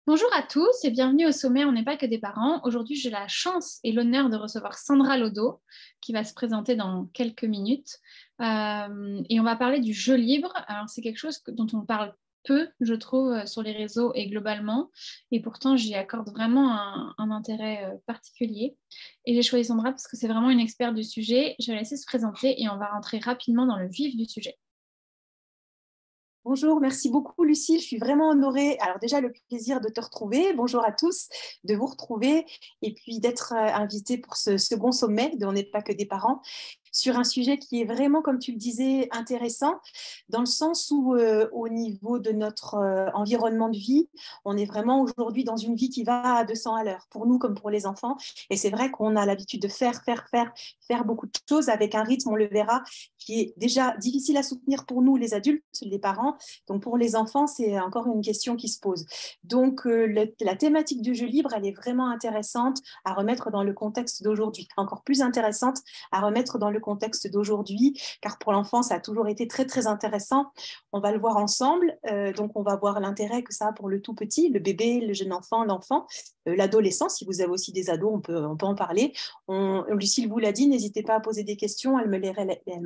Bonjour à tous et bienvenue au sommet On n'est pas que des parents. Aujourd'hui, j'ai la chance et l'honneur de recevoir Sandra Lodo qui va se présenter dans quelques minutes. Et on va parler du jeu libre. Alors, c'est quelque chose dont on parle peu, je trouve, sur les réseaux et globalement. Et pourtant, j'y accorde vraiment un intérêt particulier. Et j'ai choisi Sandra parce que c'est vraiment une experte du sujet. Je vais la laisser se présenter et on va rentrer rapidement dans le vif du sujet. Bonjour, merci beaucoup Lucie, je suis vraiment honorée. Alors déjà, le plaisir de te retrouver. Bonjour à tous, de vous retrouver et puis d'être invitée pour ce second sommet de On n'est pas que des parents sur un sujet qui est vraiment, comme tu le disais, intéressant dans le sens où au niveau de notre environnement de vie, on est vraiment aujourd'hui dans une vie qui va à 200 à l'heure, pour nous comme pour les enfants. Et c'est vrai qu'on a l'habitude de faire beaucoup de choses avec un rythme, on le verra, qui est déjà difficile à soutenir pour nous, les adultes, les parents. Donc, pour les enfants, c'est encore une question qui se pose. Donc, la thématique du jeu libre, elle est vraiment intéressante à remettre dans le contexte d'aujourd'hui. Encore plus intéressante à remettre dans le contexte d'aujourd'hui, car pour l'enfant, ça a toujours été très, très intéressant. On va le voir ensemble. Donc, on va voir l'intérêt que ça a pour le tout petit, le bébé, le jeune enfant, l'enfant, l'adolescent. Si vous avez aussi des ados, on peut en parler. Lucille vous l'a dit, n'hésitez pas à poser des questions, elle me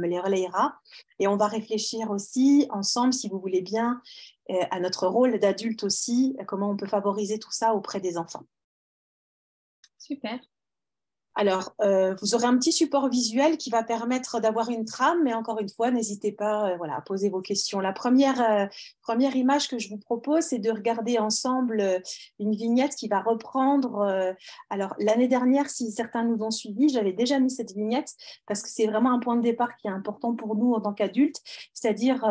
les relayera. Et on va réfléchir aussi ensemble, si vous voulez bien, à notre rôle d'adulte aussi, comment on peut favoriser tout ça auprès des enfants. Super. Alors, vous aurez un petit support visuel qui va permettre d'avoir une trame, mais encore une fois, n'hésitez pas à poser vos questions. La première image que je vous propose, c'est de regarder ensemble une vignette qui va reprendre. Alors, l'année dernière, si certains nous ont suivis, j'avais déjà mis cette vignette parce que c'est vraiment un point de départ qui est important pour nous en tant qu'adultes, c'est-à-dire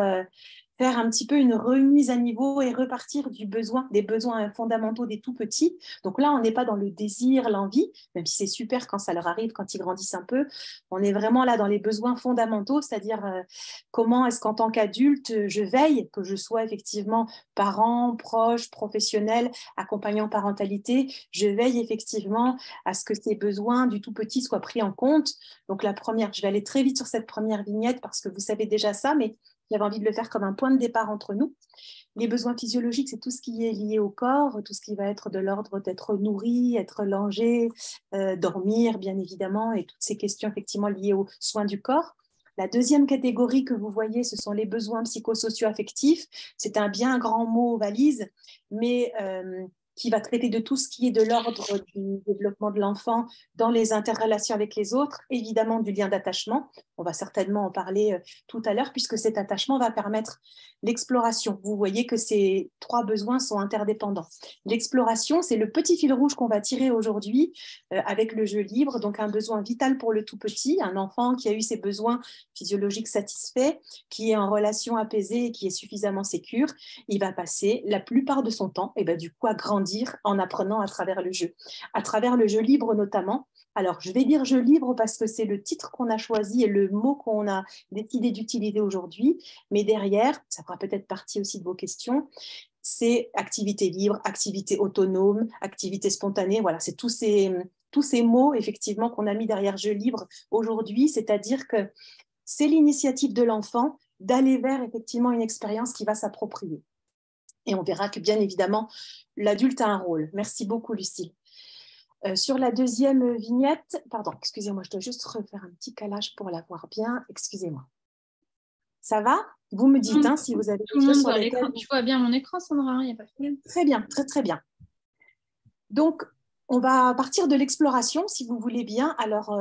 faire un petit peu une remise à niveau et repartir des besoins fondamentaux des tout petits. Donc là, on n'est pas dans le désir, l'envie, même si c'est super quand ça leur arrive, quand ils grandissent un peu. On est vraiment là dans les besoins fondamentaux, c'est-à-dire comment est-ce qu'en tant qu'adulte, je veille, que je sois effectivement parent, proche, professionnel, accompagnant parentalité, je veille effectivement à ce que ces besoins du tout petit soient pris en compte. Donc la première, je vais aller très vite sur cette première vignette parce que vous savez déjà ça, mais j'avais envie de le faire comme un point de départ entre nous. Les besoins physiologiques, c'est tout ce qui est lié au corps, tout ce qui va être de l'ordre d'être nourri, être langé, dormir, bien évidemment, et toutes ces questions effectivement liées aux soins du corps. La deuxième catégorie que vous voyez, ce sont les besoins psychosocio-affectifs. C'est un bien grand mot valise, mais qui va traiter de tout ce qui est de l'ordre du développement de l'enfant dans les interrelations avec les autres, évidemment du lien d'attachement. On va certainement en parler tout à l'heure, puisque cet attachement va permettre l'exploration. Vous voyez que ces trois besoins sont interdépendants. L'exploration, c'est le petit fil rouge qu'on va tirer aujourd'hui avec le jeu libre, donc un besoin vital pour le tout petit, un enfant qui a eu ses besoins physiologiques satisfaits, qui est en relation apaisée et qui est suffisamment sécure, il va passer la plupart de son temps du coup à grandir en apprenant à travers le jeu libre notamment. Alors, je vais dire jeu libre parce que c'est le titre qu'on a choisi et le mot qu'on a décidé d'utiliser aujourd'hui. Mais derrière, ça fera peut-être partie aussi de vos questions, c'est activité libre, activité autonome, activité spontanée. Voilà, c'est tous ces mots, effectivement, qu'on a mis derrière jeu libre aujourd'hui. C'est-à-dire que c'est l'initiative de l'enfant d'aller vers, effectivement, une expérience qui va s'approprier. Et on verra que, bien évidemment, l'adulte a un rôle. Merci beaucoup, Lucille. Sur la deuxième vignette, pardon, excusez-moi, je dois juste refaire un petit calage pour la voir bien. Excusez-moi. Ça va? Vous me dites si vous avez Tout des le choses monde sur voit lesquelles... l'écran. Tu vois bien mon écran, Sandra, il n'y a pas de problème. Très bien, très très bien. Donc, on va partir de l'exploration, si vous voulez bien. Alors,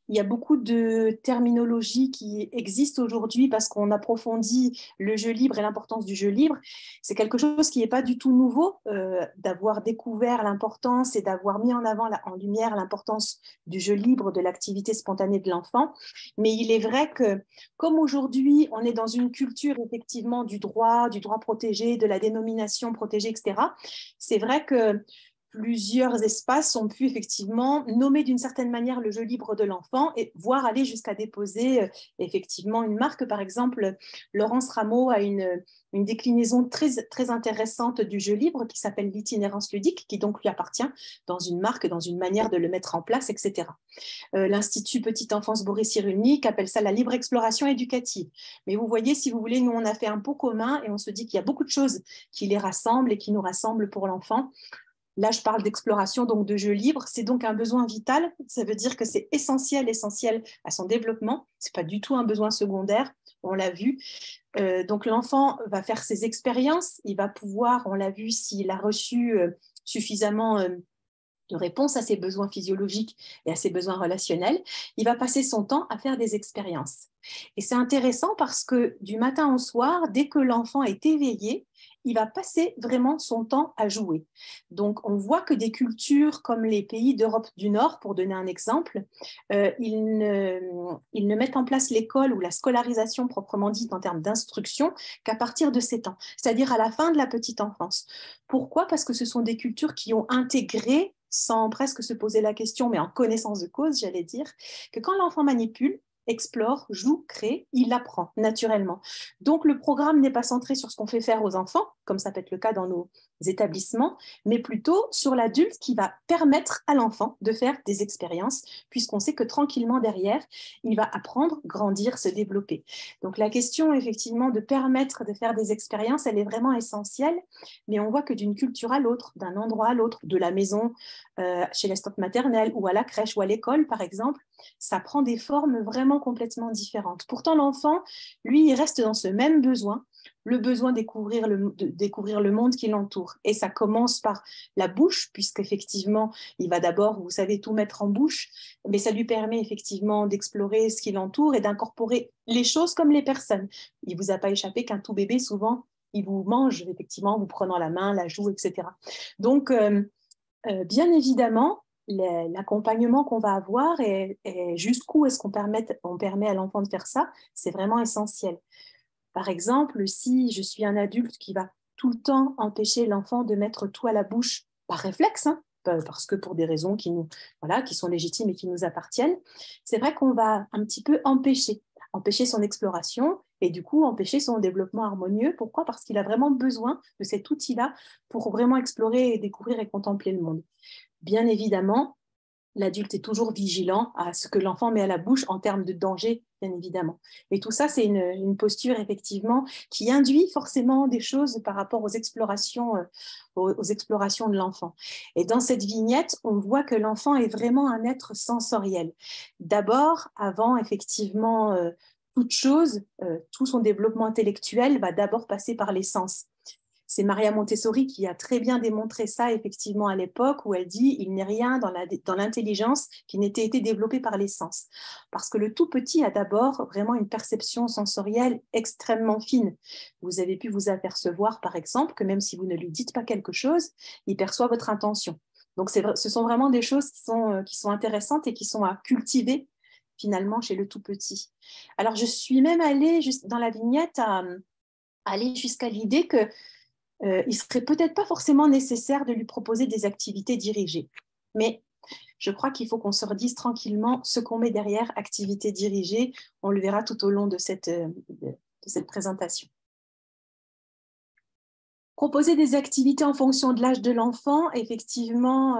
il y a beaucoup de terminologie qui existe aujourd'hui parce qu'on approfondit le jeu libre et l'importance du jeu libre. C'est quelque chose qui n'est pas du tout nouveau, d'avoir découvert l'importance et d'avoir mis en avant en lumière l'importance du jeu libre, de l'activité spontanée de l'enfant. Mais il est vrai que, comme aujourd'hui, on est dans une culture effectivement du droit protégé, de la dénomination protégée, etc., c'est vrai que plusieurs espaces ont pu effectivement nommer d'une certaine manière le jeu libre de l'enfant et voire aller jusqu'à déposer effectivement une marque. Par exemple, Laurence Rameau a une déclinaison très, très intéressante du jeu libre qui s'appelle l'itinérance ludique, qui donc lui appartient dans une marque, dans une manière de le mettre en place, etc. L'Institut Petite Enfance Boris Cyrulnik appelle ça la libre exploration éducative. Mais vous voyez, si vous voulez, nous, on a fait un pot commun et on se dit qu'il y a beaucoup de choses qui les rassemblent et qui nous rassemblent pour l'enfant. Là, je parle d'exploration, donc de jeu libre. C'est donc un besoin vital. Ça veut dire que c'est essentiel à son développement. Ce n'est pas du tout un besoin secondaire, on l'a vu. Donc, l'enfant va faire ses expériences. Il va pouvoir, on l'a vu, s'il a reçu suffisamment de réponse à ses besoins physiologiques et à ses besoins relationnels, il va passer son temps à faire des expériences. Et c'est intéressant parce que du matin au soir, dès que l'enfant est éveillé, il va passer vraiment son temps à jouer. Donc, on voit que des cultures comme les pays d'Europe du Nord, pour donner un exemple, ils ne mettent en place l'école ou la scolarisation proprement dite en termes d'instruction qu'à partir de 7 ans, c'est-à-dire à la fin de la petite enfance. Pourquoi ? Parce que ce sont des cultures qui ont intégré, sans presque se poser la question, mais en connaissance de cause, j'allais dire, que quand l'enfant manipule, explore, joue, crée, il apprend naturellement. Donc le programme n'est pas centré sur ce qu'on fait faire aux enfants, comme ça peut être le cas dans nos établissements, mais plutôt sur l'adulte qui va permettre à l'enfant de faire des expériences, puisqu'on sait que tranquillement derrière, il va apprendre, grandir, se développer. Donc la question effectivement de permettre de faire des expériences, elle est vraiment essentielle, mais on voit que d'une culture à l'autre, d'un endroit à l'autre, de la maison chez l'assistante maternelle ou à la crèche ou à l'école par exemple, ça prend des formes vraiment complètement différentes. Pourtant l'enfant, lui, il reste dans ce même besoin, le besoin de découvrir le monde qui l'entoure. Et ça commence par la bouche, puisqu'effectivement, il va d'abord, vous savez, tout mettre en bouche, mais ça lui permet effectivement d'explorer ce qui l'entoure et d'incorporer les choses comme les personnes. Il ne vous a pas échappé qu'un tout bébé, souvent, il vous mange, effectivement, en vous prenant la main, la joue, etc. Donc, bien évidemment, l'accompagnement qu'on va avoir et jusqu'où est-ce qu'on permet à l'enfant de faire ça, c'est vraiment essentiel. Par exemple, si je suis un adulte qui va tout le temps empêcher l'enfant de mettre tout à la bouche par réflexe, hein, parce que pour des raisons qui sont légitimes et qui nous appartiennent, c'est vrai qu'on va un petit peu empêcher son exploration et du coup empêcher son développement harmonieux. Pourquoi ? Parce qu'il a vraiment besoin de cet outil-là pour vraiment explorer et découvrir et contempler le monde. Bien évidemment, l'adulte est toujours vigilant à ce que l'enfant met à la bouche en termes de danger, bien évidemment. Et tout ça, c'est une posture, effectivement, qui induit forcément des choses par rapport aux explorations de l'enfant. Et dans cette vignette, on voit que l'enfant est vraiment un être sensoriel. D'abord, avant, effectivement, toute chose, tout son développement intellectuel va d'abord passer par les sens. C'est Maria Montessori qui a très bien démontré ça effectivement à l'époque où elle dit il n'est rien dans l'intelligence qui n'ait été développé par les sens. Parce que le tout petit a d'abord vraiment une perception sensorielle extrêmement fine. Vous avez pu vous apercevoir par exemple que même si vous ne lui dites pas quelque chose, il perçoit votre intention. Donc ce sont vraiment des choses qui sont intéressantes et qui sont à cultiver finalement chez le tout petit. Alors je suis même allée dans la vignette à aller jusqu'à l'idée que il ne serait peut-être pas forcément nécessaire de lui proposer des activités dirigées. Mais je crois qu'il faut qu'on se redise tranquillement ce qu'on met derrière activité dirigée. On le verra tout au long de cette présentation. Proposer des activités en fonction de l'âge de l'enfant, effectivement,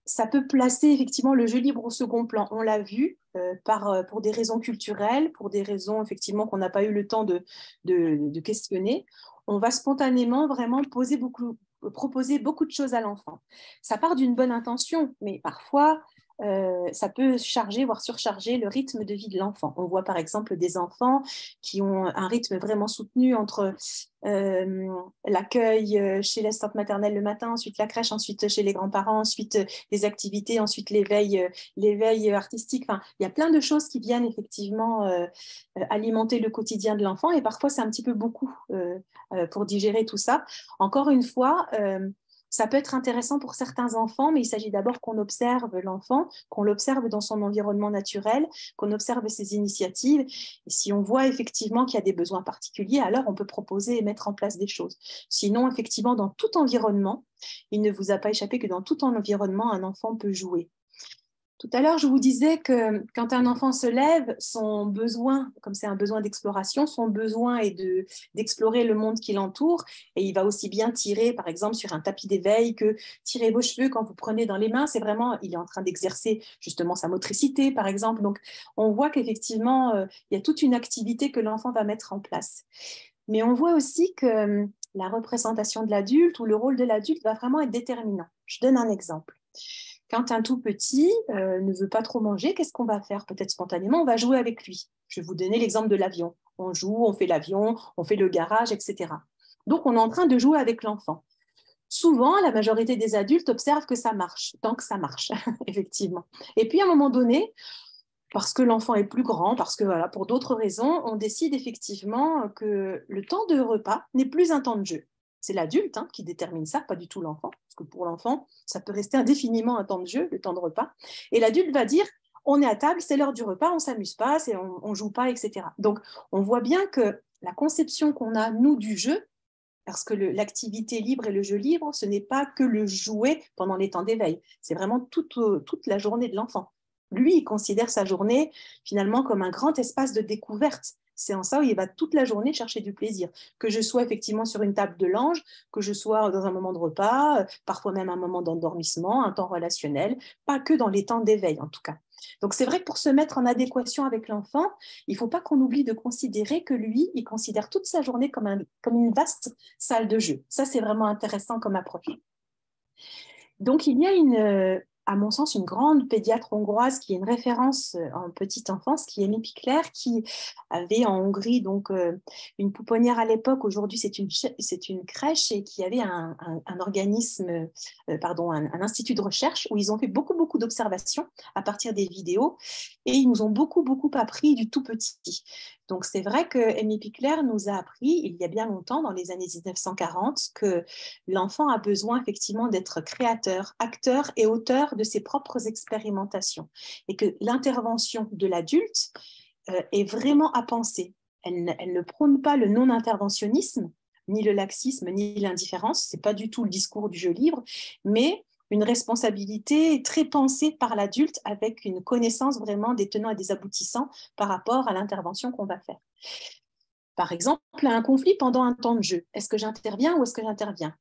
ça peut placer effectivement le jeu libre au second plan. On l'a vu pour des raisons culturelles, pour des raisons effectivement qu'on n'a pas eu le temps de questionner. On va spontanément vraiment proposer beaucoup de choses à l'enfant. Ça part d'une bonne intention, mais parfois, ça peut charger, voire surcharger le rythme de vie de l'enfant. On voit par exemple des enfants qui ont un rythme vraiment soutenu entre l'accueil chez l'assistante maternelle le matin, ensuite la crèche, ensuite chez les grands-parents, ensuite les activités, ensuite l'éveil artistique. Enfin, il y a plein de choses qui viennent effectivement alimenter le quotidien de l'enfant et parfois c'est un petit peu beaucoup pour digérer tout ça. Encore une fois, Ça peut être intéressant pour certains enfants, mais il s'agit d'abord qu'on observe l'enfant, qu'on l'observe dans son environnement naturel, qu'on observe ses initiatives. Et si on voit effectivement qu'il y a des besoins particuliers, alors on peut proposer et mettre en place des choses. Sinon, effectivement, dans tout environnement, il ne vous a pas échappé que dans tout environnement, un enfant peut jouer. Tout à l'heure, je vous disais que quand un enfant se lève, son besoin, comme c'est un besoin d'exploration, son besoin est d'explorer le monde qui l'entoure. Et il va aussi bien tirer, par exemple, sur un tapis d'éveil que tirer vos cheveux quand vous prenez dans les mains. C'est vraiment, il est en train d'exercer justement sa motricité, par exemple. Donc, on voit qu'effectivement, il y a toute une activité que l'enfant va mettre en place. Mais on voit aussi que la représentation de l'adulte ou le rôle de l'adulte va vraiment être déterminant. Je donne un exemple. Quand un tout petit ne veut pas trop manger, qu'est-ce qu'on va faire? Peut-être spontanément, on va jouer avec lui. Je vais vous donner l'exemple de l'avion. On joue, on fait l'avion, on fait le garage, etc. Donc, on est en train de jouer avec l'enfant. Souvent, la majorité des adultes observent que ça marche, tant que ça marche, effectivement. Et puis, à un moment donné, parce que l'enfant est plus grand, parce que voilà, pour d'autres raisons, on décide effectivement que le temps de repas n'est plus un temps de jeu. C'est l'adulte qui détermine ça, pas du tout l'enfant, parce que pour l'enfant, ça peut rester indéfiniment un temps de jeu, le temps de repas. Et l'adulte va dire, on est à table, c'est l'heure du repas, on ne s'amuse pas, on ne joue pas, etc. Donc, on voit bien que la conception qu'on a, nous, du jeu, parce que l'activité libre et le jeu libre, ce n'est pas que le jouer pendant les temps d'éveil, c'est vraiment toute la journée de l'enfant. Lui, il considère sa journée finalement comme un grand espace de découverte. C'est en ça où il va toute la journée chercher du plaisir. Que je sois effectivement sur une table de l'ange, que je sois dans un moment de repas, parfois même un moment d'endormissement, un temps relationnel, pas que dans les temps d'éveil en tout cas. Donc c'est vrai que pour se mettre en adéquation avec l'enfant, il ne faut pas qu'on oublie de considérer que lui, il considère toute sa journée comme une vaste salle de jeu. Ça, c'est vraiment intéressant comme approche. Donc, il y a à mon sens, une grande pédiatre hongroise qui est une référence en petite enfance, qui est Emi Pikler, qui avait en Hongrie donc une pouponnière à l'époque. Aujourd'hui, c'est une crèche et qui avait un organisme, un institut de recherche où ils ont fait beaucoup d'observations à partir des vidéos et ils nous ont beaucoup appris du tout petit. Donc, c'est vrai que Emi Pikler nous a appris, il y a bien longtemps, dans les années 1940, que l'enfant a besoin effectivement d'être créateur, acteur et auteur de ses propres expérimentations et que l'intervention de l'adulte est vraiment à penser. Elle ne prône pas le non-interventionnisme, ni le laxisme, ni l'indifférence. Ce n'est pas du tout le discours du jeu libre, mais une responsabilité très pensée par l'adulte avec une connaissance vraiment des tenants et des aboutissants par rapport à l'intervention qu'on va faire. Par exemple, un conflit pendant un temps de jeu. Est-ce que j'interviens ou est-ce que j'interviens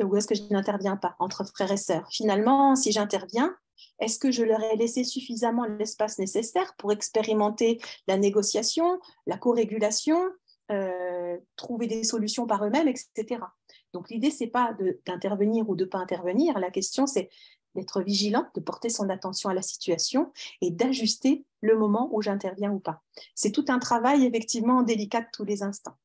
ou est-ce que je n'interviens pas entre frères et sœurs? Finalement, si j'interviens, est-ce que je leur ai laissé suffisamment l'espace nécessaire pour expérimenter la négociation, la co-régulation, trouver des solutions par eux-mêmes, etc. Donc l'idée, ce n'est pas d'intervenir ou de ne pas intervenir. La question, c'est d'être vigilant, de porter son attention à la situation et d'ajuster le moment où j'interviens ou pas. C'est tout un travail effectivement délicat de tous les instants.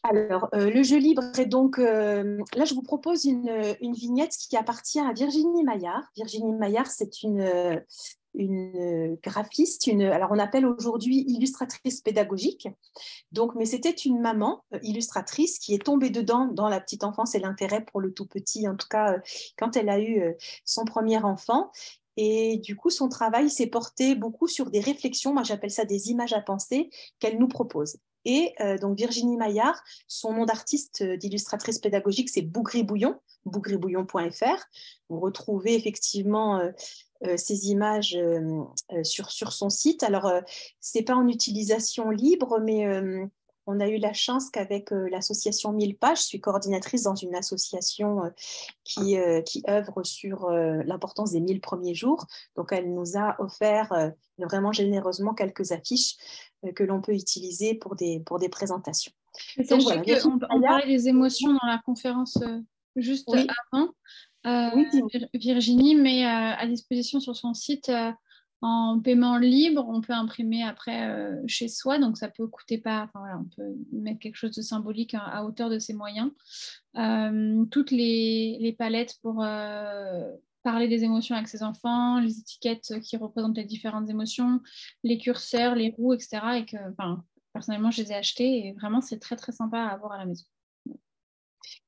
Alors, le jeu libre est donc... là, je vous propose une vignette qui appartient à Virginie Maillard. Virginie Maillard, c'est une graphiste, alors on appelle aujourd'hui illustratrice pédagogique. Donc, mais c'était une maman illustratrice qui est tombée dedans dans la petite enfance et l'intérêt pour le tout petit, en tout cas quand elle a eu son premier enfant. Et du coup, son travail s'est porté beaucoup sur des réflexions, moi j'appelle ça des images à penser, qu'elle nous propose. Et donc Virginie Maillard, son nom d'artiste d'illustratrice pédagogique, c'est Bougribouillon, bougribouillon.fr. Vous retrouvez effectivement ces images sur son site. Alors, ce n'est pas en utilisation libre, mais on a eu la chance qu'avec l'association 1000 pages, je suis coordinatrice dans une association qui œuvre sur l'importance des 1000 premiers jours. Donc, elle nous a offert vraiment généreusement quelques affiches que l'on peut utiliser pour des présentations. Sachez qu'on parlait des émotions dans la conférence juste oui. avant. Oui, Virginie met à disposition sur son site en paiement libre. On peut imprimer après chez soi, donc ça peut coûter pas. Enfin, voilà, on peut mettre quelque chose de symbolique à hauteur de ses moyens. Toutes les palettes pour parler des émotions avec ses enfants, les étiquettes qui représentent les différentes émotions, les curseurs, les roues, etc. Et que, personnellement, je les ai achetées et vraiment, c'est très, très sympa à avoir à la maison.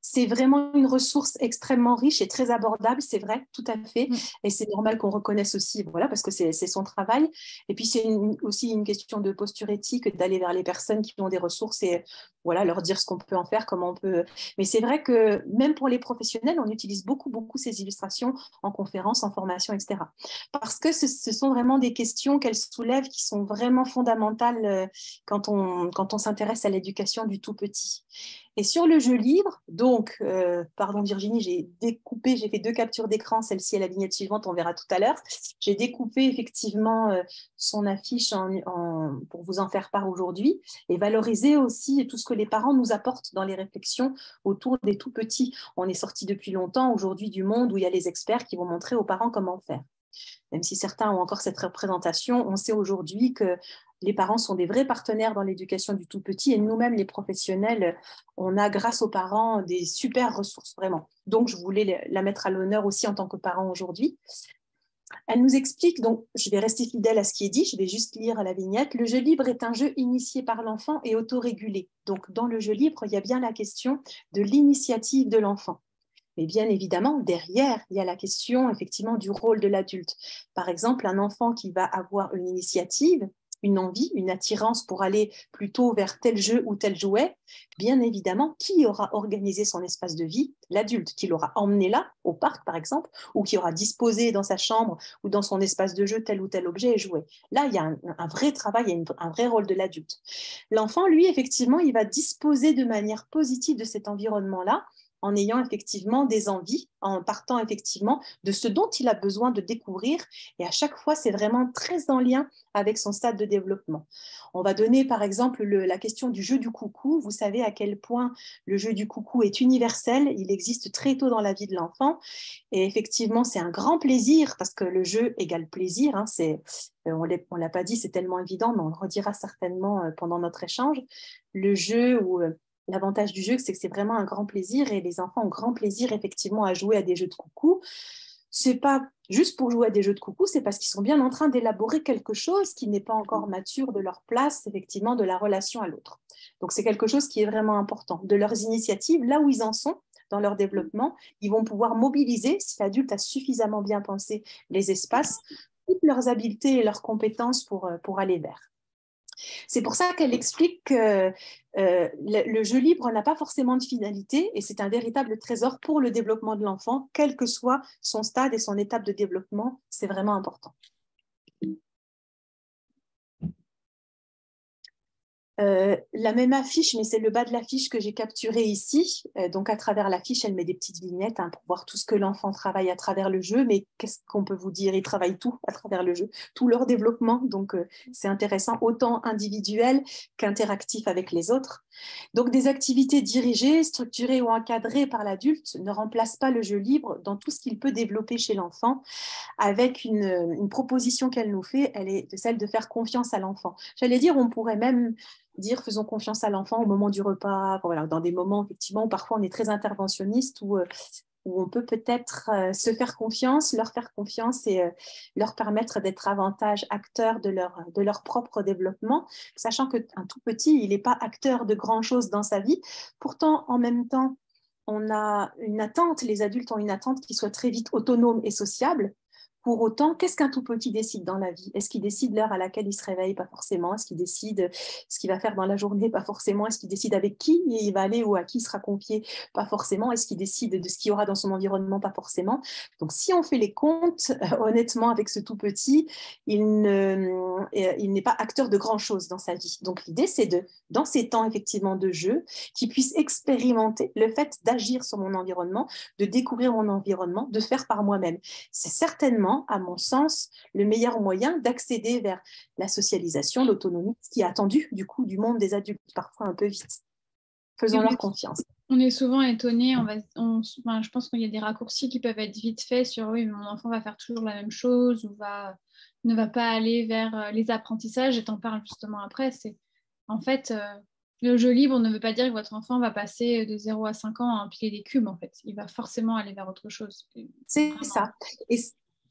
C'est vraiment une ressource extrêmement riche et très abordable, c'est vrai, tout à fait. Et c'est normal qu'on reconnaisse aussi, voilà, parce que c'est son travail. Et puis, c'est aussi une question de posture éthique, d'aller vers les personnes qui ont des ressources et voilà, leur dire ce qu'on peut en faire, comment on peut. Mais c'est vrai que même pour les professionnels, on utilise beaucoup, beaucoup ces illustrations en conférences, en formation, etc. Parce que ce sont vraiment des questions qu'elles soulèvent qui sont vraiment fondamentales quand on s'intéresse à l'éducation du tout petit. Et sur le jeu libre, donc, pardon Virginie, j'ai fait 2 captures d'écran, celle-ci et la vignette suivante, on verra tout à l'heure. J'ai découpé effectivement son affiche pour vous en faire part aujourd'hui et valoriser aussi tout ce que les parents nous apportent dans les réflexions autour des tout petits. On est sorti depuis longtemps aujourd'hui du monde où il y a les experts qui vont montrer aux parents comment faire. Même si certains ont encore cette représentation, on sait aujourd'hui que les parents sont des vrais partenaires dans l'éducation du tout petit et nous-mêmes, les professionnels, on a grâce aux parents des super ressources, vraiment. Donc, je voulais la mettre à l'honneur aussi en tant que parent aujourd'hui. Elle nous explique, donc je vais rester fidèle à ce qui est dit, je vais juste lire la vignette. Le jeu libre est un jeu initié par l'enfant et autorégulé. Donc, dans le jeu libre, il y a bien la question de l'initiative de l'enfant. Mais bien évidemment, derrière, il y a la question effectivement du rôle de l'adulte. Par exemple, un enfant qui va avoir une initiative, une envie, une attirance pour aller plutôt vers tel jeu ou tel jouet, bien évidemment, qui aura organisé son espace de vie? L'adulte, qui l'aura emmené là, au parc par exemple, ou qui aura disposé dans sa chambre ou dans son espace de jeu tel ou tel objet et jouet. Là, il y a un vrai travail, il y a un vrai rôle de l'adulte. L'enfant, lui, effectivement, il va disposer de manière positive de cet environnement-là, en ayant effectivement des envies, en partant effectivement de ce dont il a besoin de découvrir. Et à chaque fois, c'est vraiment très en lien avec son stade de développement. On va donner par exemple la question du jeu du coucou. Vous savez à quel point le jeu du coucou est universel. Il existe très tôt dans la vie de l'enfant. Et effectivement, c'est un grand plaisir parce que le jeu égale plaisir. Hein, on ne l'a pas dit, c'est tellement évident, mais on le redira certainement pendant notre échange. Le jeu où l'avantage du jeu, c'est que c'est vraiment un grand plaisir et les enfants ont grand plaisir effectivement à jouer à des jeux de coucou. C'est pas juste pour jouer à des jeux de coucou, c'est parce qu'ils sont bien en train d'élaborer quelque chose qui n'est pas encore mature de leur place, effectivement, de la relation à l'autre. Donc c'est quelque chose qui est vraiment important. De leurs initiatives, là où ils en sont dans leur développement, ils vont pouvoir mobiliser, si l'adulte a suffisamment bien pensé les espaces, toutes leurs habiletés et leurs compétences pour aller vers. C'est pour ça qu'elle explique que le jeu libre n'a pas forcément de finalité et c'est un véritable trésor pour le développement de l'enfant, quel que soit son stade et son étape de développement, c'est vraiment important. La même affiche, mais c'est le bas de l'affiche que j'ai capturé ici. Donc, à travers l'affiche, elle met des petites vignettes pour voir tout ce que l'enfant travaille à travers le jeu. Mais qu'est-ce qu'on peut vous dire? Ils travaillent tout à travers le jeu, tout leur développement. Donc, c'est intéressant, autant individuel qu'interactif avec les autres. Donc, des activités dirigées, structurées ou encadrées par l'adulte ne remplacent pas le jeu libre dans tout ce qu'il peut développer chez l'enfant. Avec une proposition qu'elle nous fait, elle est celle de faire confiance à l'enfant. J'allais dire, on pourrait même dire faisons confiance à l'enfant au moment du repas, voilà, dans des moments effectivement où parfois on est très interventionniste, où on peut peut-être se faire confiance, leur faire confiance et leur permettre d'être davantage acteurs de leur propre développement, sachant qu'un tout petit, il n'est pas acteur de grand-chose dans sa vie. Pourtant, en même temps, on a une attente, les adultes ont une attente qui soit très vite autonome et sociable. Pour autant, qu'est-ce qu'un tout petit décide dans la vie? Est-ce qu'il décide l'heure à laquelle il se réveille? Pas forcément. Est-ce qu'il décide ce qu'il va faire dans la journée? Pas forcément. Est-ce qu'il décide avec qui il va aller ou à qui il sera confié? Pas forcément. Est-ce qu'il décide de ce qu'il y aura dans son environnement? Pas forcément. Donc, si on fait les comptes, honnêtement, avec ce tout petit, il n'est pas acteur de grand-chose dans sa vie. Donc, l'idée, c'est dans ces temps, effectivement, de jeu, qu'il puisse expérimenter le fait d'agir sur mon environnement, de découvrir mon environnement, de faire par moi-même. C'est certainement, à mon sens, le meilleur moyen d'accéder vers la socialisation, l'autonomie, ce qui est attendu du coup du monde des adultes, parfois un peu vite. Faisons-leur confiance. On est souvent étonnés, je pense qu'il y a des raccourcis qui peuvent être vite faits sur oui, mon enfant va faire toujours la même chose ou ne va pas aller vers les apprentissages, et t'en parles justement après. En fait, le jeu libre ne veut pas dire que votre enfant va passer de 0 à 5 ans à empiler des cubes, en fait. Il va forcément aller vers autre chose. C'est ça. Et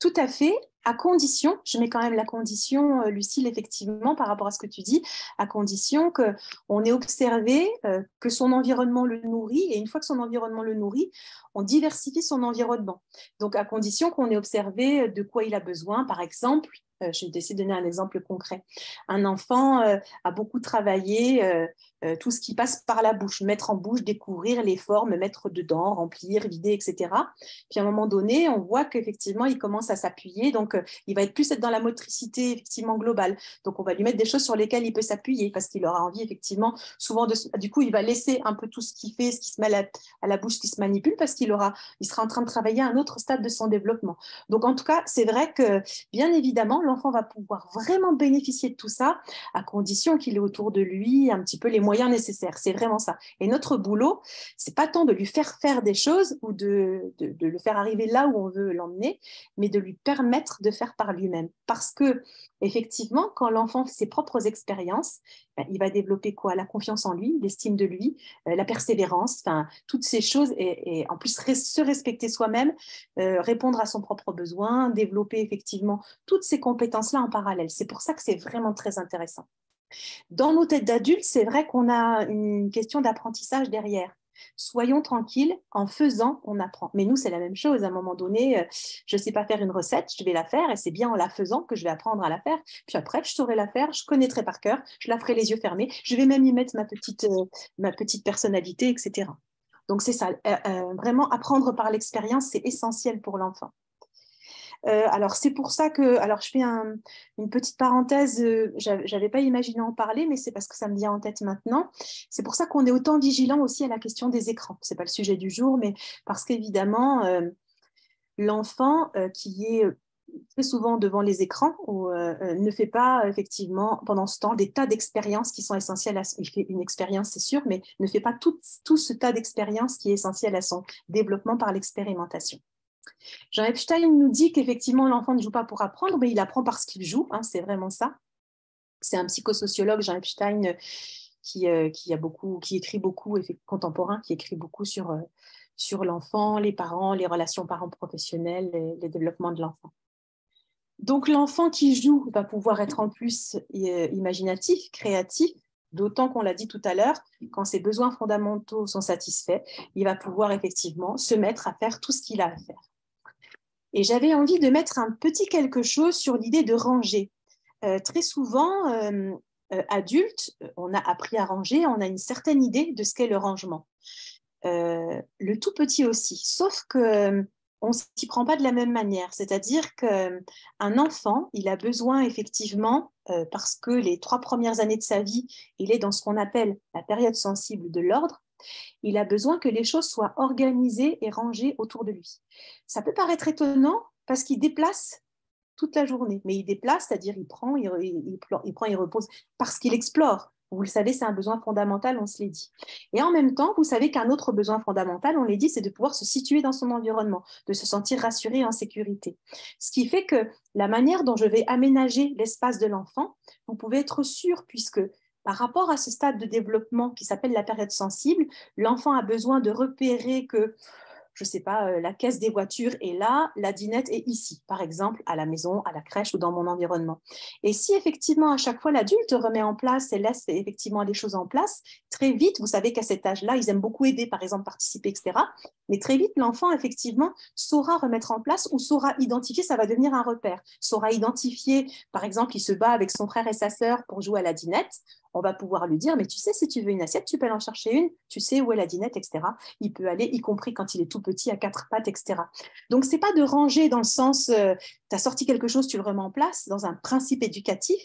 Tout à fait, à condition, je mets quand même la condition, Lucille, effectivement, par rapport à ce que tu dis, à condition qu'on ait observé que son environnement le nourrit, et une fois que son environnement le nourrit, on diversifie son environnement. Donc, à condition qu'on ait observé de quoi il a besoin, par exemple, je vais essayer de donner un exemple concret. Un enfant a beaucoup travaillé tout ce qui passe par la bouche, mettre en bouche, découvrir les formes, mettre dedans, remplir, vider, etc. Puis à un moment donné, on voit qu'effectivement, il commence à s'appuyer. Donc, il va être plus être dans la motricité effectivement globale. Donc, on va lui mettre des choses sur lesquelles il peut s'appuyer parce qu'il aura envie effectivement souvent de... Du coup, il va laisser un peu tout ce qu'il fait, ce qui se met à la bouche, ce qui se manipule parce il sera en train de travailler à un autre stade de son développement. Donc, en tout cas, c'est vrai que, bien évidemment, l'enfant va pouvoir vraiment bénéficier de tout ça à condition qu'il ait autour de lui un petit peu les moyens nécessaires. C'est vraiment ça. Et notre boulot, c'est pas tant de lui faire des choses ou de le faire arriver là où on veut l'emmener, mais de lui permettre de faire par lui-même. Parce que, effectivement, quand l'enfant fait ses propres expériences, ben, il va développer quoi? La confiance en lui, l'estime de lui, la persévérance, toutes ces choses, et en plus se respecter soi-même, répondre à son propre besoin, développer effectivement toutes ces compétences-là en parallèle. C'est pour ça que c'est vraiment très intéressant. Dans nos têtes d'adultes, c'est vrai qu'on a une question d'apprentissage derrière. Soyons tranquilles, en faisant, on apprend. Mais nous, c'est la même chose. À un moment donné, je ne sais pas faire une recette, je vais la faire et c'est bien en la faisant que je vais apprendre à la faire. Puis après, je saurai la faire, je connaîtrai par cœur, je la ferai les yeux fermés, je vais même y mettre ma petite personnalité, etc. Donc, c'est ça. Vraiment, apprendre par l'expérience, c'est essentiel pour l'enfant. Alors, c'est pour ça que, alors je fais une petite parenthèse, j'avais pas imaginé en parler, mais c'est parce que ça me vient en tête maintenant. C'est pour ça qu'on est autant vigilant aussi à la question des écrans. C'est pas le sujet du jour, mais parce qu'évidemment, l'enfant qui est très souvent devant les écrans ne fait pas effectivement pendant ce temps des tas d'expériences qui sont essentielles il fait une expérience c'est sûr mais ne fait pas tout ce tas d'expériences qui est essentiel à son développement par l'expérimentation. Jean Epstein nous dit qu'effectivement, l'enfant ne joue pas pour apprendre, mais il apprend parce qu'il joue, hein, c'est vraiment ça. C'est un psychosociologue, Jean Epstein, qui écrit beaucoup, contemporain, qui écrit beaucoup sur l'enfant, les parents, les relations parents-professionnels, les développements de l'enfant. Donc, l'enfant qui joue va pouvoir être en plus imaginatif, créatif, d'autant qu'on l'a dit tout à l'heure, quand ses besoins fondamentaux sont satisfaits, il va pouvoir effectivement se mettre à faire tout ce qu'il a à faire. Et j'avais envie de mettre un petit quelque chose sur l'idée de ranger. Très souvent, adultes, on a appris à ranger, on a une certaine idée de ce qu'est le rangement. Le tout petit aussi, sauf que on ne s'y prend pas de la même manière. C'est-à-dire qu'un enfant, il a besoin effectivement, parce que les 3 premières années de sa vie, il est dans ce qu'on appelle la période sensible de l'ordre, il a besoin que les choses soient organisées et rangées autour de lui. Ça peut paraître étonnant parce qu'il déplace toute la journée, mais il déplace, c'est-à-dire il prend, il repose, parce qu'il explore. Vous le savez, c'est un besoin fondamental, on se l'est dit. Et en même temps, vous savez qu'un autre besoin fondamental, on l'a dit, c'est de pouvoir se situer dans son environnement, de se sentir rassuré et en sécurité. Ce qui fait que la manière dont je vais aménager l'espace de l'enfant, vous pouvez être sûr, puisque par rapport à ce stade de développement qui s'appelle la période sensible, l'enfant a besoin de repérer que, je ne sais pas, la caisse des voitures est là, la dinette est ici, par exemple, à la maison, à la crèche ou dans mon environnement. Et si effectivement, à chaque fois, l'adulte remet en place et laisse effectivement les choses en place, très vite, vous savez qu'à cet âge-là, ils aiment beaucoup aider, par exemple, participer, etc. Mais très vite, l'enfant, effectivement, saura remettre en place ou saura identifier, ça va devenir un repère, saura identifier, par exemple, il se bat avec son frère et sa sœur pour jouer à la dinette, on va pouvoir lui dire, mais tu sais, si tu veux une assiette, tu peux aller en chercher une, tu sais où est la dinette, etc. Il peut aller, y compris quand il est tout petit, à 4 pattes, etc. Donc, ce n'est pas de ranger dans le sens, tu as sorti quelque chose, tu le remets en place, dans un principe éducatif,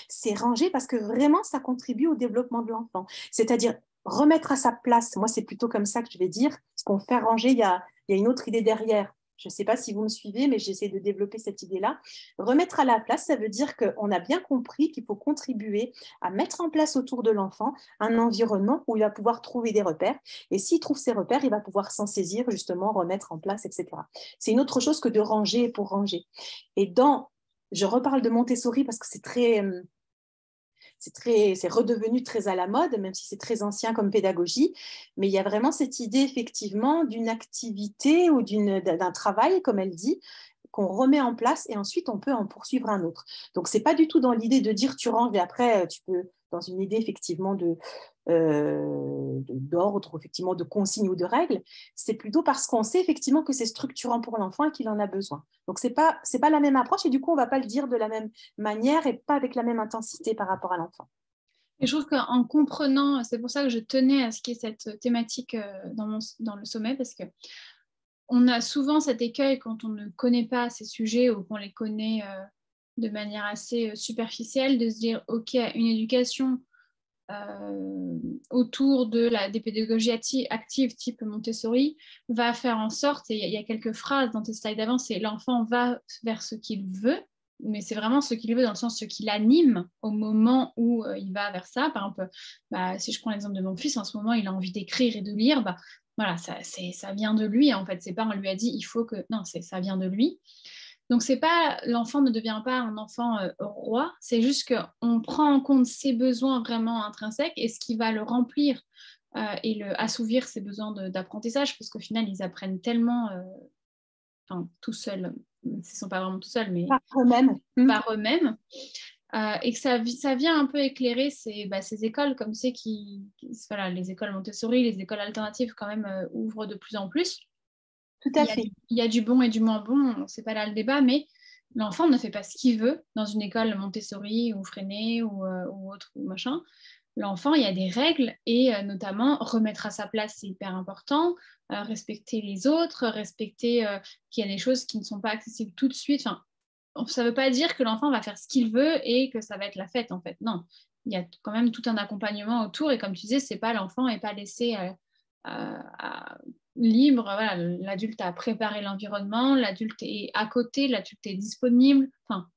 c'est ranger parce que vraiment, ça contribue au développement de l'enfant. C'est-à-dire remettre à sa place, moi, c'est plutôt comme ça que je vais dire, ce qu'on fait ranger, il y a une autre idée derrière. Je ne sais pas si vous me suivez, mais j'essaie de développer cette idée-là. Remettre à la place, ça veut dire qu'on a bien compris qu'il faut contribuer à mettre en place autour de l'enfant un environnement où il va pouvoir trouver des repères. Et s'il trouve ces repères, il va pouvoir s'en saisir, justement, remettre en place, etc. C'est une autre chose que de ranger pour ranger. Et je reparle de Montessori parce que c'est redevenu très à la mode, même si c'est très ancien comme pédagogie, mais il y a vraiment cette idée effectivement d'une activité ou d'un travail, comme elle dit, qu'on remet en place et ensuite on peut en poursuivre un autre. Donc, ce n'est pas du tout dans l'idée de dire tu ranges et après tu peux, dans une idée effectivement d'ordre, effectivement de consignes ou de règles, c'est plutôt parce qu'on sait effectivement que c'est structurant pour l'enfant et qu'il en a besoin. Donc, c'est pas la même approche et du coup, on ne va pas le dire de la même manière et pas avec la même intensité par rapport à l'enfant. Et je trouve qu'en comprenant, c'est pour ça que je tenais à ce qu'il y ait cette thématique dans le sommet, parce que on a souvent cet écueil quand on ne connaît pas ces sujets ou qu'on les connaît de manière assez superficielle, de se dire, OK, une éducation autour des pédagogies actives type Montessori va faire en sorte, et il y a quelques phrases dans tes slides d'avant, c'est l'enfant va vers ce qu'il veut, mais c'est vraiment ce qu'il veut dans le sens ce qui l'anime au moment où il va vers ça. Par exemple, si je prends l'exemple de mon fils, en ce moment il a envie d'écrire et de lire, voilà, ça vient de lui en fait. Ses parents lui a dit il faut que... Non, ça vient de lui. Donc, l'enfant ne devient pas un enfant roi, c'est juste qu'on prend en compte ses besoins vraiment intrinsèques et ce qui va le remplir et assouvir ses besoins d'apprentissage, parce qu'au final, ils apprennent tellement, tout seuls, ils ne sont pas vraiment tout seuls, mais par eux-mêmes. Par eux-mêmes. Et que ça vient un peu éclairer ces écoles comme c'est voilà, les écoles Montessori, les écoles alternatives quand même ouvrent de plus en plus. Tout à fait. Il y a du bon et du moins bon, c'est pas là le débat, mais l'enfant ne fait pas ce qu'il veut dans une école Montessori ou Freinet ou autre ou machin. L'enfant, il y a des règles et notamment remettre à sa place, c'est hyper important. Respecter les autres, respecter qu'il y a des choses qui ne sont pas accessibles tout de suite. Enfin, ça ne veut pas dire que l'enfant va faire ce qu'il veut et que ça va être la fête en fait. Non, il y a quand même tout un accompagnement autour et comme tu disais, c'est pas l'enfant n'est pas laissé libre. Voilà, l'adulte a préparé l'environnement, l'adulte est à côté, l'adulte est disponible. Enfin,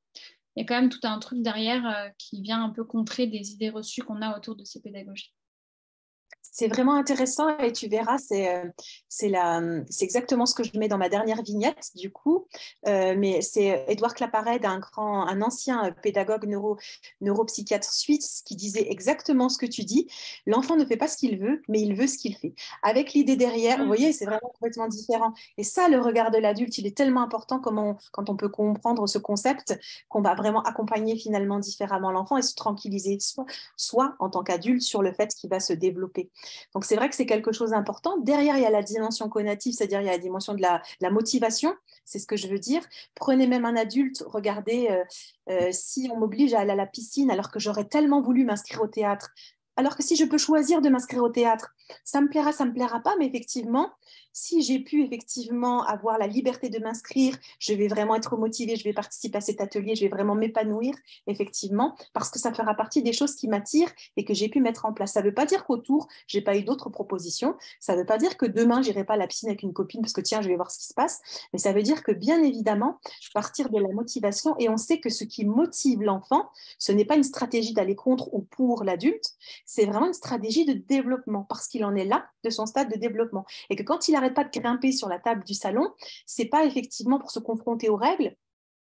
il y a quand même tout un truc derrière qui vient un peu contrer des idées reçues qu'on a autour de ces pédagogies. C'est vraiment intéressant et tu verras, c'est exactement ce que je mets dans ma dernière vignette du coup. Mais c'est Édouard Claparède, un ancien pédagogue neuropsychiatre suisse qui disait exactement ce que tu dis. L'enfant ne fait pas ce qu'il veut, mais il veut ce qu'il fait. Avec l'idée derrière, vous voyez, c'est vraiment complètement différent. Et ça, le regard de l'adulte, il est tellement important quand on peut comprendre ce concept qu'on va vraiment accompagner finalement différemment l'enfant et se tranquilliser soit en tant qu'adulte sur le fait qu'il va se développer. Donc, c'est vrai que c'est quelque chose d'important. Derrière, il y a la dimension cognitive, c'est-à-dire il y a la dimension de la motivation, c'est ce que je veux dire. Prenez même un adulte, regardez, si on m'oblige à aller à la piscine alors que j'aurais tellement voulu m'inscrire au théâtre, alors que si je peux choisir de m'inscrire au théâtre, ça me plaira pas, mais effectivement, si j'ai pu effectivement avoir la liberté de m'inscrire, je vais vraiment être motivée, je vais participer à cet atelier, je vais vraiment m'épanouir, effectivement, parce que ça fera partie des choses qui m'attirent et que j'ai pu mettre en place. Ça ne veut pas dire qu'autour, j'ai pas eu d'autres propositions, ça ne veut pas dire que demain, j'irai pas à la piscine avec une copine parce que tiens, je vais voir ce qui se passe, mais ça veut dire que bien évidemment, partir de la motivation, et on sait que ce qui motive l'enfant, ce n'est pas une stratégie d'aller contre ou pour l'adulte, c'est vraiment une stratégie de développement parce qu'il en est là de son stade de développement. Et que quand il n'arrête pas de grimper sur la table du salon, ce n'est pas effectivement pour se confronter aux règles,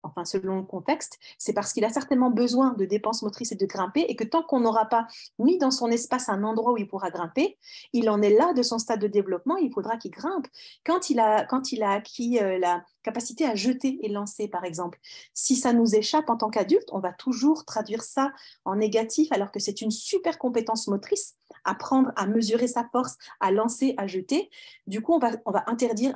enfin selon le contexte, c'est parce qu'il a certainement besoin de dépenses motrices et de grimper, et que tant qu'on n'aura pas mis dans son espace un endroit où il pourra grimper, il en est là de son stade de développement, il faudra qu'il grimpe. Quand il a acquis la capacité à jeter et lancer, par exemple, si ça nous échappe en tant qu'adulte, on va toujours traduire ça en négatif, alors que c'est une super compétence motrice, apprendre à mesurer sa force, à lancer, à jeter. Du coup, on va interdire.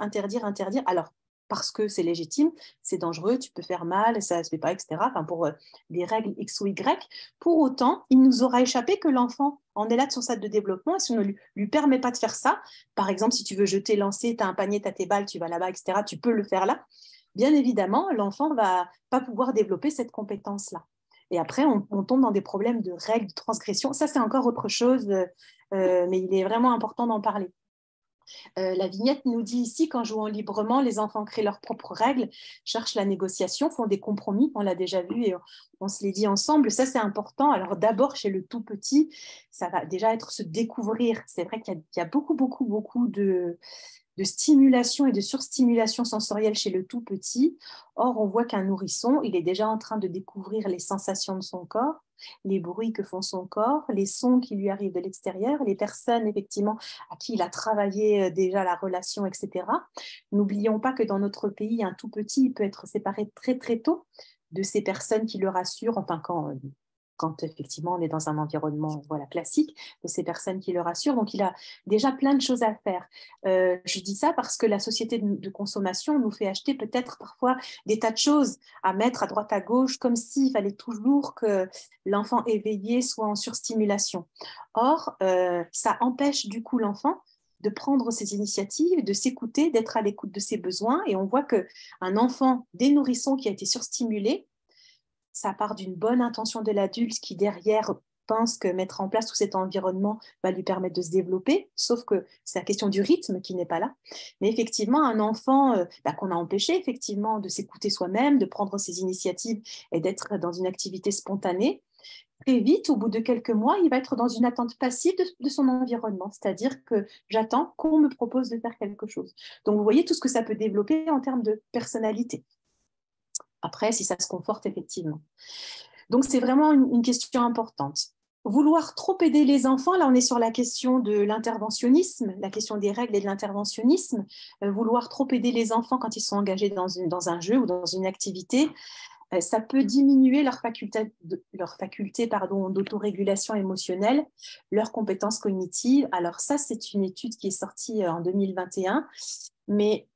Alors, parce que c'est légitime, c'est dangereux, tu peux faire mal, ça ne se fait pas, etc. Enfin, pour des règles X ou Y. Pour autant, il nous aura échappé que l'enfant en est là de son stade de développement, et si on ne lui permet pas de faire ça, par exemple, si tu veux jeter, lancer, tu as un panier, tu as tes balles, tu vas là-bas, etc., tu peux le faire là. Bien évidemment, l'enfant ne va pas pouvoir développer cette compétence-là. Et après, on tombe dans des problèmes de règles, de transgression. Ça, c'est encore autre chose, mais il est vraiment important d'en parler. La vignette nous dit ici qu'en jouant librement, les enfants créent leurs propres règles, cherchent la négociation, font des compromis, on l'a déjà vu et on se l'est dit ensemble. Ça, c'est important. Alors d'abord, chez le tout petit, ça va déjà être se découvrir. C'est vrai qu'il y a beaucoup de stimulation et de surstimulation sensorielle chez le tout petit. Or, on voit qu'un nourrisson, il est déjà en train de découvrir les sensations de son corps. les bruits que font son corps, les sons qui lui arrivent de l'extérieur, les personnes effectivement à qui il a travaillé déjà la relation, etc. N'oublions pas que dans notre pays, un tout petit peut être séparé très très tôt de ces personnes qui le rassurent, enfin quand effectivement on est dans un environnement voilà, classique, de ces personnes qui le rassurent. Donc il a déjà plein de choses à faire. Je dis ça parce que la société de consommation nous fait acheter peut-être parfois des tas de choses à mettre à droite à gauche, comme s'il fallait toujours que l'enfant éveillé soit en surstimulation. Or, ça empêche du coup l'enfant de prendre ses initiatives, de s'écouter, d'être à l'écoute de ses besoins. Et on voit qu'un enfant dès nourrisson qui a été surstimulé, ça part d'une bonne intention de l'adulte qui, derrière, pense que mettre en place tout cet environnement va lui permettre de se développer, sauf que c'est la question du rythme qui n'est pas là. Mais effectivement, un enfant qu'on a empêché effectivement de s'écouter soi-même, de prendre ses initiatives et d'être dans une activité spontanée, très vite, au bout de quelques mois, il va être dans une attente passive de son environnement, c'est-à-dire que j'attends qu'on me propose de faire quelque chose. Donc, vous voyez tout ce que ça peut développer en termes de personnalité. Après, si ça se conforte effectivement. Donc, c'est vraiment une question importante. Vouloir trop aider les enfants, là on est sur la question de l'interventionnisme, la question des règles et de l'interventionnisme. Vouloir trop aider les enfants quand ils sont engagés dans un jeu ou dans une activité, ça peut diminuer leur faculté d'autorégulation émotionnelle, leurs compétences cognitives. Alors ça, c'est une étude qui est sortie en 2021, mais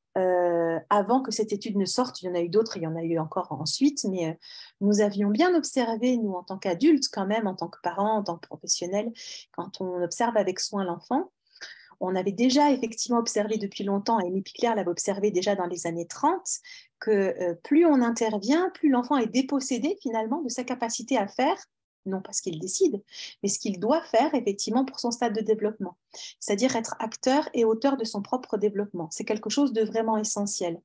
avant que cette étude ne sorte, il y en a eu d'autres, il y en a eu encore ensuite, mais nous avions bien observé, nous en tant qu'adultes quand même, en tant que parents, en tant que professionnels, quand on observe avec soin l'enfant, on avait déjà effectivement observé depuis longtemps, et Amy Pickler l'avait observé déjà dans les années 30, que plus on intervient, plus l'enfant est dépossédé finalement de sa capacité à faire, non pas ce qu'il décide, mais ce qu'il doit faire effectivement pour son stade de développement, c'est-à-dire être acteur et auteur de son propre développement. C'est quelque chose de vraiment essentiel.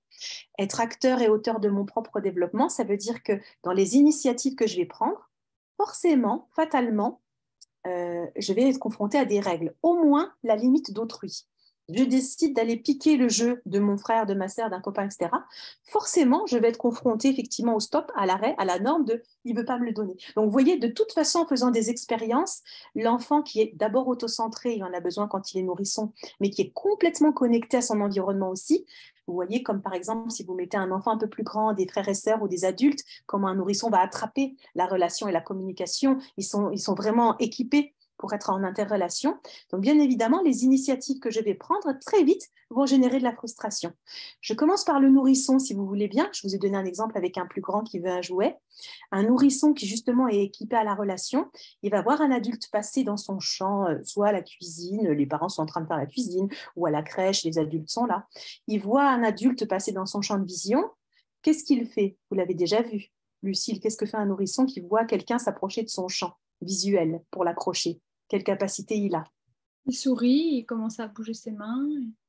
Être acteur et auteur de mon propre développement, ça veut dire que dans les initiatives que je vais prendre, forcément, fatalement, je vais être confrontée à des règles, au moins la limite d'autrui. Je décide d'aller piquer le jeu de mon frère, de ma sœur, d'un copain, etc. Forcément, je vais être confrontée effectivement au stop, à l'arrêt, à la norme de « il ne veut pas me le donner ». Donc, vous voyez, de toute façon, en faisant des expériences, l'enfant qui est d'abord autocentré, il en a besoin quand il est nourrisson, mais qui est complètement connecté à son environnement aussi. Vous voyez, comme par exemple, si vous mettez un enfant un peu plus grand, des frères et sœurs ou des adultes, comment un nourrisson va attraper la relation et la communication. Ils sont vraiment équipés pour être en interrelation. Donc, bien évidemment, les initiatives que je vais prendre très vite vont générer de la frustration. Je commence par le nourrisson, si vous voulez bien. Je vous ai donné un exemple avec un plus grand qui veut un jouet. Un nourrisson qui, justement, est équipé à la relation, il va voir un adulte passer dans son champ, soit à la cuisine, les parents sont en train de faire la cuisine, ou à la crèche, les adultes sont là. Il voit un adulte passer dans son champ de vision. Qu'est-ce qu'il fait? Vous l'avez déjà vu. Lucille, qu'est-ce que fait un nourrisson qui voit quelqu'un s'approcher de son champ visuel pour l'accrocher? Quelle capacité il a? Il sourit, il commence à bouger ses mains.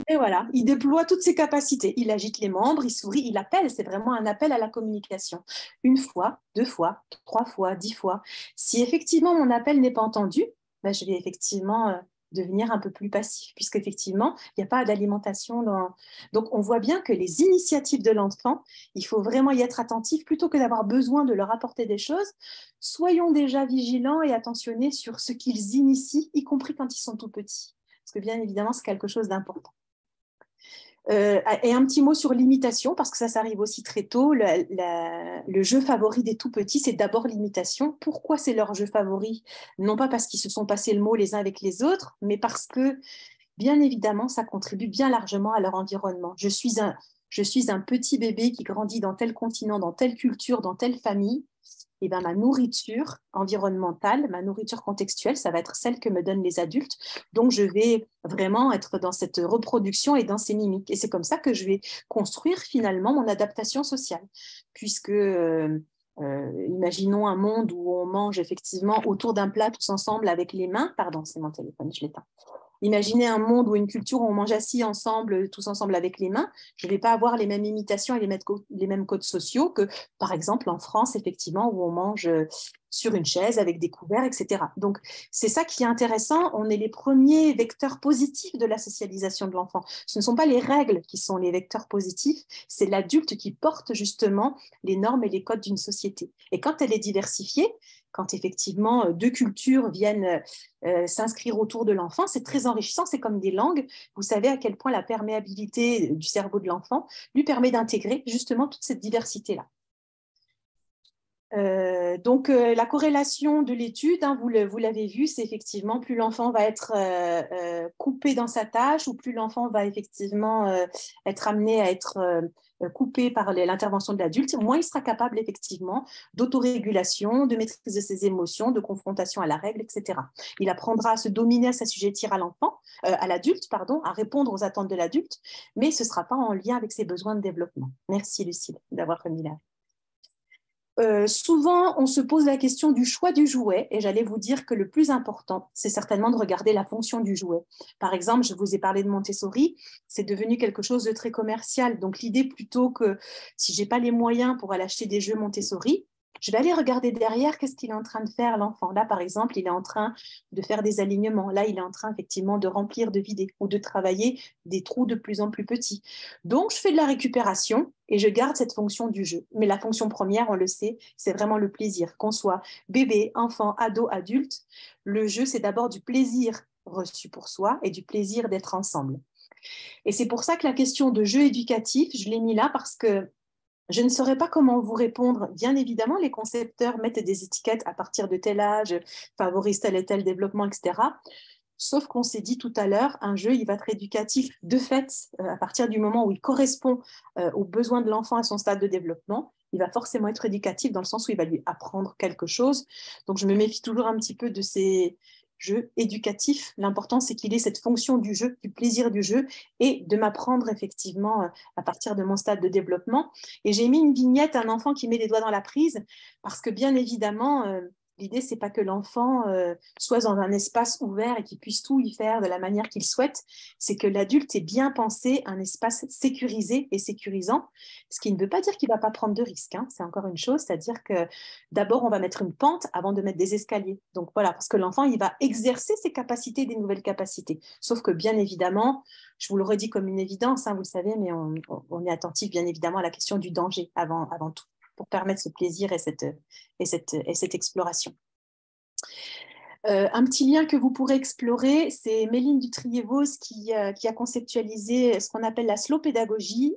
Et voilà, il déploie toutes ses capacités. Il agite les membres, il sourit, il appelle. C'est vraiment un appel à la communication. Une fois, 2 fois, 3 fois, 10 fois. Si effectivement mon appel n'est pas entendu, ben, je vais effectivement devenir un peu plus passif, puisqu'effectivement, il n'y a pas d'alimentation dans... Donc, on voit bien que les initiatives de l'enfant, il faut vraiment y être attentif, plutôt que d'avoir besoin de leur apporter des choses. Soyons déjà vigilants et attentionnés sur ce qu'ils initient, y compris quand ils sont tout petits. Parce que bien évidemment, c'est quelque chose d'important. Et un petit mot sur l'imitation, parce que ça arrive aussi très tôt. Le jeu favori des tout-petits, c'est d'abord l'imitation. Pourquoi c'est leur jeu favori? Non pas parce qu'ils se sont passés le mot les uns avec les autres, mais parce que, bien évidemment, ça contribue bien largement à leur environnement. Je suis un petit bébé qui grandit dans tel continent, dans telle culture, dans telle famille. Et ben, ma nourriture environnementale, ma nourriture contextuelle, ça va être celle que me donnent les adultes. Donc, je vais vraiment être dans cette reproduction et dans ces mimiques. Et c'est comme ça que je vais construire finalement mon adaptation sociale. Puisque, imaginons un monde où on mange effectivement autour d'un plat tous ensemble avec les mains. Pardon, c'est mon téléphone, je l'éteins. Imaginez un monde ou une culture où on mange assis ensemble, tous ensemble avec les mains. Je ne vais pas avoir les mêmes imitations et les mêmes codes sociaux que, par exemple, en France, effectivement, où on mange sur une chaise avec des couverts, etc. Donc, c'est ça qui est intéressant. On est les premiers vecteurs positifs de la socialisation de l'enfant. Ce ne sont pas les règles qui sont les vecteurs positifs, c'est l'adulte qui porte justement les normes et les codes d'une société. Et quand elle est diversifiée, quand effectivement deux cultures viennent s'inscrire autour de l'enfant. C'est très enrichissant, c'est comme des langues. Vous savez à quel point la perméabilité du cerveau de l'enfant lui permet d'intégrer justement toute cette diversité-là. Donc, la corrélation de l'étude, hein, vous l'avez vu, c'est effectivement plus l'enfant va être coupé dans sa tâche ou plus l'enfant va effectivement être amené à être coupé par l'intervention de l'adulte, moins il sera capable effectivement d'autorégulation, de maîtrise de ses émotions, de confrontation à la règle, etc. Il apprendra à se dominer, à s'assujettir à à l'adulte, pardon, à répondre aux attentes de l'adulte, mais ce ne sera pas en lien avec ses besoins de développement. Merci Lucille d'avoir remis là. Souvent, on se pose la question du choix du jouet et j'allais vous dire que le plus important, c'est certainement de regarder la fonction du jouet. Par exemple, je vous ai parlé de Montessori, c'est devenu quelque chose de très commercial. Donc, l'idée plutôt que si je n'ai pas les moyens pour aller acheter des jeux Montessori, je vais aller regarder derrière qu'est-ce qu'il est en train de faire l'enfant. Là, par exemple, il est en train de faire des alignements. Là, il est en train effectivement de remplir, de vider ou de travailler des trous de plus en plus petits. Donc, je fais de la récupération et je garde cette fonction du jeu. Mais la fonction première, on le sait, c'est vraiment le plaisir. Qu'on soit bébé, enfant, ado, adulte, le jeu, c'est d'abord du plaisir reçu pour soi et du plaisir d'être ensemble. Et c'est pour ça que la question de jeu éducatif, je l'ai mis là parce que je ne saurais pas comment vous répondre. Bien évidemment, les concepteurs mettent des étiquettes à partir de tel âge, favorisent tel et tel développement, etc. Sauf qu'on s'est dit tout à l'heure, un jeu, il va être éducatif de fait à partir du moment où il correspond aux besoins de l'enfant à son stade de développement. Il va forcément être éducatif dans le sens où il va lui apprendre quelque chose. Donc, je me méfie toujours un petit peu de ces jeux éducatifs. L'important, c'est qu'il ait cette fonction du jeu, du plaisir du jeu et de m'apprendre effectivement à partir de mon stade de développement. Et j'ai mis une vignette, un enfant qui met les doigts dans la prise, parce que bien évidemment, l'idée, c'est pas que l'enfant soit dans un espace ouvert et qu'il puisse tout y faire de la manière qu'il souhaite. C'est que l'adulte ait bien pensé un espace sécurisé et sécurisant, ce qui ne veut pas dire qu'il ne va pas prendre de risques. Hein. C'est encore une chose, c'est-à-dire que d'abord, on va mettre une pente avant de mettre des escaliers. Donc voilà, parce que l'enfant, il va exercer ses capacités, des nouvelles capacités. Sauf que bien évidemment, je vous le redis comme une évidence, hein, vous le savez, mais on est attentif bien évidemment à la question du danger avant tout, pour permettre ce plaisir et cette exploration. Un petit lien que vous pourrez explorer, c'est Méline Dutriévos qui a conceptualisé ce qu'on appelle la slow pédagogie.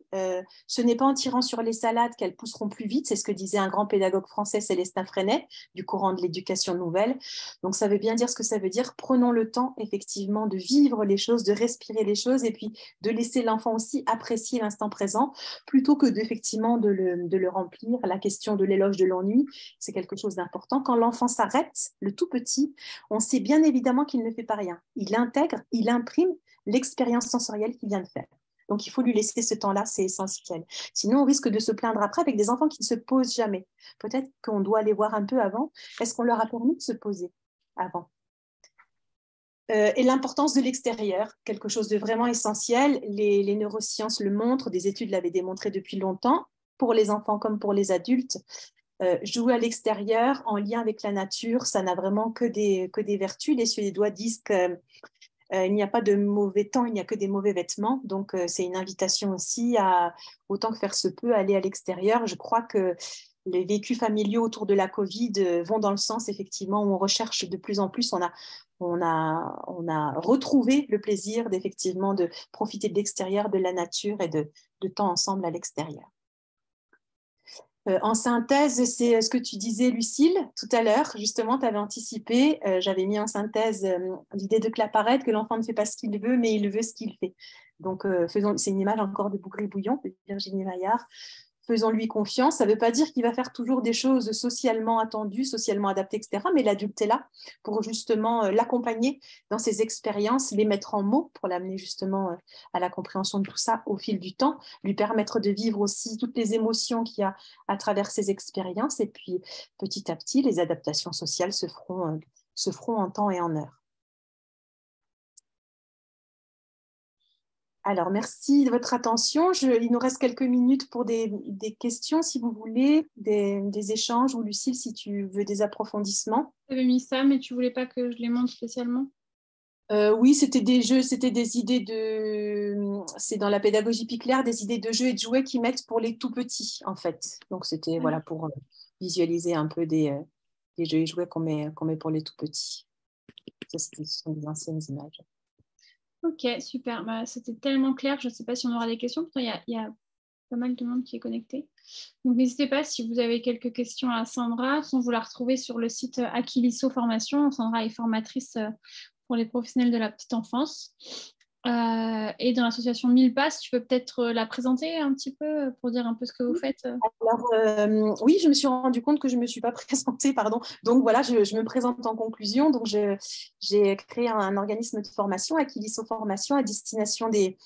Ce n'est pas en tirant sur les salades qu'elles pousseront plus vite, c'est ce que disait un grand pédagogue français, Célestin Freinet, du courant de l'éducation nouvelle. Donc ça veut bien dire ce que ça veut dire. Prenons le temps effectivement de vivre les choses, de respirer les choses et puis de laisser l'enfant aussi apprécier l'instant présent plutôt que effectivement de le remplir. La question de l'éloge de l'ennui, c'est quelque chose d'important. Quand l'enfant s'arrête, le tout petit, on sait bien évidemment qu'il ne fait pas rien. Il intègre, il imprime l'expérience sensorielle qu'il vient de faire. Donc, il faut lui laisser ce temps-là, c'est essentiel. Sinon, on risque de se plaindre après avec des enfants qui ne se posent jamais. Peut-être qu'on doit aller voir un peu avant. Est-ce qu'on leur a permis de se poser avant ? Et l'importance de l'extérieur, quelque chose de vraiment essentiel. Les neurosciences le montrent, des études l'avaient démontré depuis longtemps, pour les enfants comme pour les adultes. Jouer à l'extérieur, en lien avec la nature, ça n'a vraiment que des vertus. Les Suédois disent qu'il n'y a pas de mauvais temps, il n'y a que des mauvais vêtements. Donc, c'est une invitation aussi à, autant que faire se peut, aller à l'extérieur. Je crois que les vécus familiaux autour de la Covid vont dans le sens, effectivement, où on recherche de plus en plus. On a retrouvé le plaisir d'effectivement de profiter de l'extérieur, de la nature et de temps ensemble à l'extérieur. En synthèse, c'est ce que tu disais, Lucille, tout à l'heure. Justement, tu avais anticipé. J'avais mis en synthèse l'idée de Claparède, que l'enfant ne fait pas ce qu'il veut, mais il veut ce qu'il fait. Donc, c'est une image encore de Bougri-Bouillon, de Virginie Maillard. Faisons-lui confiance. Ça ne veut pas dire qu'il va faire toujours des choses socialement attendues, socialement adaptées, etc. Mais l'adulte est là pour justement l'accompagner dans ses expériences, les mettre en mots pour l'amener justement à la compréhension de tout ça au fil du temps, lui permettre de vivre aussi toutes les émotions qu'il y a à travers ses expériences. Et puis, petit à petit, les adaptations sociales se feront en temps et en heure. Alors, merci de votre attention. Il nous reste quelques minutes pour des questions, si vous voulez, des échanges, ou Lucille, si tu veux des approfondissements. Tu avais mis ça, mais tu ne voulais pas que je les montre spécialement? Oui, c'était des jeux, c'était des idées c'est dans la pédagogie Picler, des idées de jeux et de jouets qu'ils mettent pour les tout petits, en fait. Donc, c'était voilà, pour visualiser un peu des les jouets qu'on met pour les tout petits. Ça, ce sont des anciennes images. Ok, super. Bah, c'était tellement clair. Je ne sais pas si on aura des questions. Pourtant, il y a pas mal de monde qui est connecté. Donc, n'hésitez pas si vous avez quelques questions à Sandra. Sinon, vous la retrouvez sur le site Aquiliso Formation. Sandra est formatrice pour les professionnels de la petite enfance. Et dans l'association 1000 Passes, tu peux peut-être la présenter un petit peu pour dire un peu ce que vous faites. Alors, oui, je me suis rendu compte que je ne me suis pas présentée, pardon. Donc voilà, je me présente en conclusion. Donc j'ai créé un organisme de formation, Aquiliso Formation, à destination des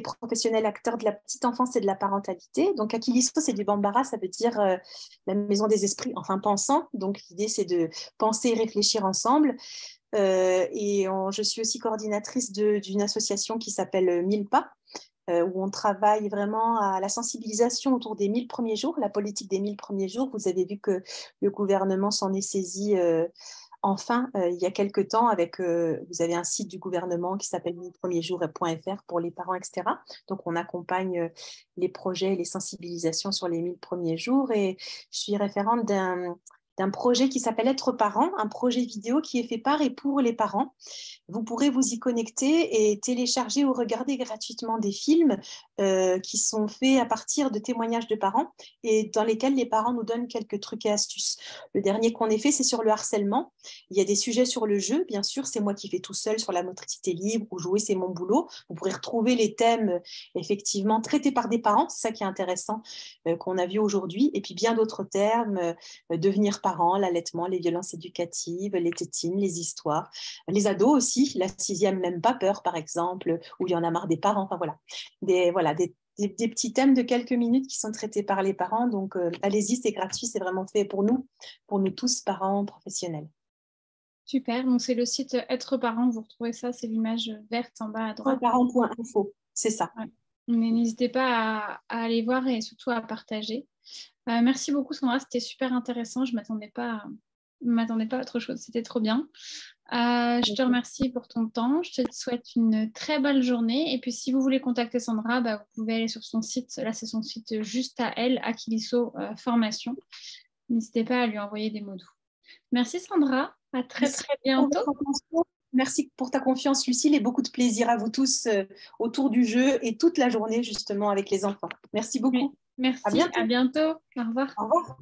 professionnels acteurs de la petite enfance et de la parentalité. Donc Aquiliso, c'est du bambara, ça veut dire la maison des esprits, enfin pensant. Donc l'idée, c'est de penser et réfléchir ensemble. Je suis aussi coordinatrice d'une association qui s'appelle 1000 Pas, où on travaille vraiment à la sensibilisation autour des 1000 premiers jours, la politique des 1000 premiers jours. Vous avez vu que le gouvernement s'en est saisi enfin il y a quelques temps avec, vous avez un site du gouvernement qui s'appelle 1000premiersjours.fr pour les parents, etc. Donc on accompagne les projets et les sensibilisations sur les 1000 premiers jours, et je suis référente d'un projet qui s'appelle Être parent, un projet vidéo qui est fait par et pour les parents. Vous pourrez vous y connecter et télécharger ou regarder gratuitement des films qui sont faits à partir de témoignages de parents et dans lesquels les parents nous donnent quelques trucs et astuces. Le dernier qu'on ait fait, c'est sur le harcèlement. Il y a des sujets sur le jeu, bien sûr, c'est moi qui fais tout seul sur la motricité libre, ou jouer, c'est mon boulot. Vous pourrez retrouver les thèmes effectivement traités par des parents, c'est ça qui est intéressant qu'on a vu aujourd'hui, et puis bien d'autres termes, devenir parent, l'allaitement, les violences éducatives, les tétines, les histoires, les ados aussi, la 6e n'aime pas peur par exemple, où il y en a marre des parents, enfin voilà, des petits thèmes de quelques minutes qui sont traités par les parents, donc allez-y, c'est gratuit, c'est vraiment fait pour nous tous, parents professionnels. Super, donc c'est le site Être parent, vous retrouvez ça, c'est l'image verte en bas à droite. Parents.info, c'est ça. Ouais. Mais n'hésitez pas à aller voir et surtout à partager. Merci beaucoup Sandra, c'était super intéressant, je ne m'attendais pas à autre chose, c'était trop bien. Je te remercie pour ton temps, je te souhaite une très belle journée, et puis si vous voulez contacter Sandra, vous pouvez aller sur son site, là c'est son site juste à elle, Aquiliso Formation. N'hésitez pas à lui envoyer des mots doux. Merci Sandra, à très très bientôt. Merci pour ta confiance Lucille, et beaucoup de plaisir à vous tous autour du jeu et toute la journée justement avec les enfants. Merci beaucoup. Merci, à bientôt. Au revoir. Au revoir.